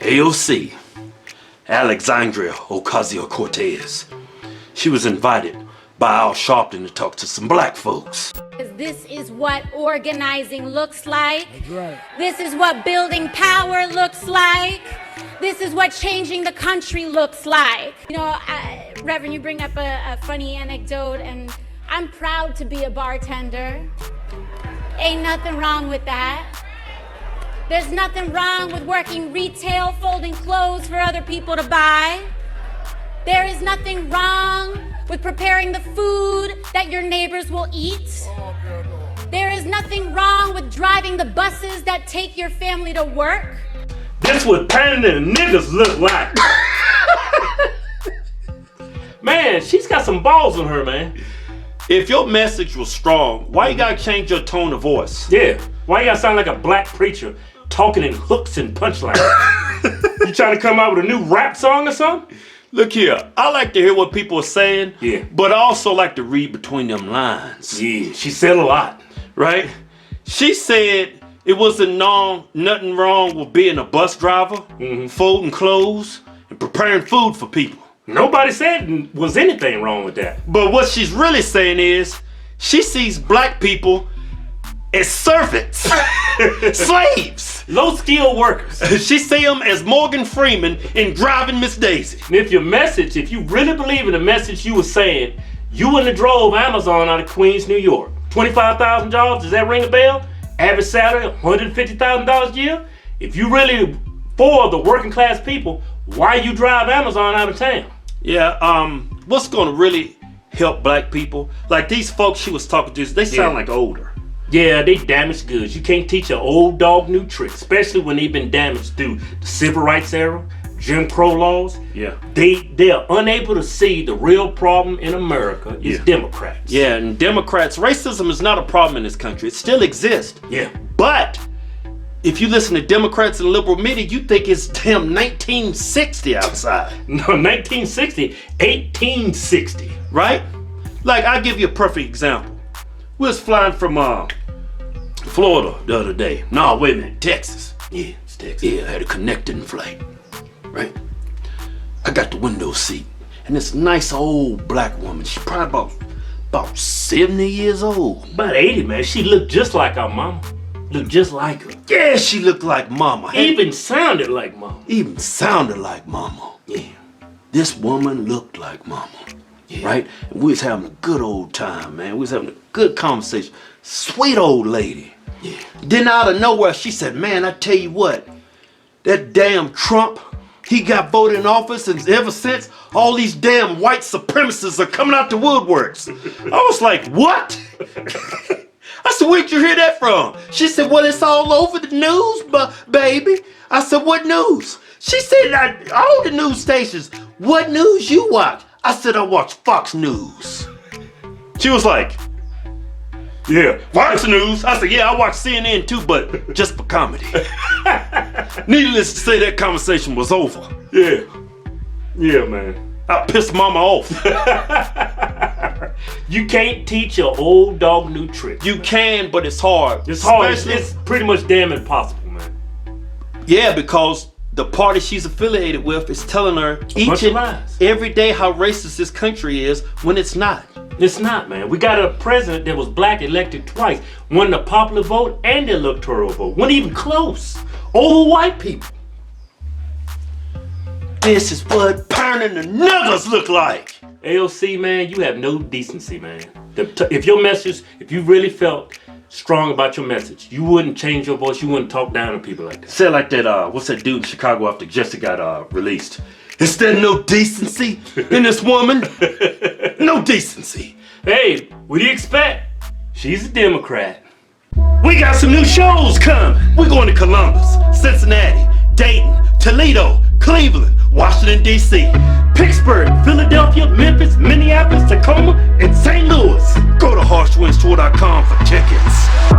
AOC, Alexandria Ocasio-Cortez. She was invited by Al Sharpton to talk to some black folks. This is what organizing looks like. That's right. This is what building power looks like. This is what changing the country looks like. You know, Reverend, you bring up a funny anecdote, and I'm proud to be a bartender. Ain't nothing wrong with that. There's nothing wrong with working retail, folding clothes for other people to buy. There is nothing wrong with preparing the food that your neighbors will eat. There is nothing wrong with driving the buses that take your family to work. This what Panders and niggas look like. Man, she's got some balls on her, man. If your message was strong, why you gotta change your tone of voice? Yeah, why you gotta sound like a black preacher talking in hooks and punchlines? You trying to come out with a new rap song or something? Look here, I like to hear what people are saying, Yeah. but I also like to read between them lines. Yeah, she said a lot. Right? She said it wasn't nothing wrong with being a bus driver, folding clothes, and preparing food for people. Nobody said was anything wrong with that. But what she's really saying is, she sees black people as servants, slaves. Low-skilled workers. She see them as Morgan Freeman in Driving Miss Daisy. And if you really believe in the message you were saying, you wouldn't have drove Amazon out of Queens, New York. 25,000 jobs, does that ring a bell? Average salary, $150,000 a year? If you really for the working class people, why you drive Amazon out of town? Yeah, what's gonna really help black people? Like these folks she was talking to, they sound like older. Yeah, they damaged goods. You can't teach an old dog new tricks, especially when they've been damaged through the civil rights era, Jim Crow laws. Yeah. They are unable to see the real problem in America is Democrats. Yeah, and Democrats, racism is not a problem in this country. It still exists. Yeah. But if you listen to Democrats and liberal media, you think it's damn 1960 outside. No, 1960, 1860. Right? Like, I'll give you a perfect example. We was flying from Florida the other day. No, wait a minute, Texas. Yeah, it's Texas. Yeah, I had a connecting flight. Right? I got the window seat. And this nice old black woman, she's probably about 70 years old. About 80, man. She looked just like our mama. Looked just like her. Yeah, she looked like mama. Even sounded like mama. Even sounded like mama. Yeah. This woman looked like mama. Yeah. Right? And we was having a good old time, man. We was having a good conversation. Sweet old lady. Yeah. Then out of nowhere, she said, man, I tell you what, that damn Trump, he got voted in office, and ever since, all these damn white supremacists are coming out the woodworks. I was like, what? I said, where'd you hear that from? She said, well, it's all over the news, baby. I said, what news? She said, all the news stations. What news you watch? I said, I watch Fox News. She was like, yeah, Fox News. I said, yeah, I watch CNN too, but just for comedy. Needless to say, that conversation was over. Yeah. Yeah, man. I pissed mama off. You can't teach an old dog new tricks. You can, but it's hard. It's hard. Especially- It's pretty much damn impossible, man. Yeah, because the party she's affiliated with is telling her each and lies. every day how racist this country is when it's not. It's not, man. We got a president that was black elected twice. Won the popular vote and the electoral vote. Wasn't even close. Old white people. This is what burning the nuggets look like. AOC, man, you have no decency, man. If you really felt strong about your message, you wouldn't change your voice. You wouldn't talk down to people like that. Say like that, what's that dude in Chicago after Jesse got released? Is there no decency in this woman? No decency. Hey, what do you expect? She's a Democrat. We got some new shows coming. We're going to Columbus, Cincinnati, Dayton, Toledo, Cleveland, Washington, D.C., Pittsburgh, Philadelphia, Memphis, Minneapolis, Tacoma, and St. Louis. Go to Hodgetwinstour.com for tickets.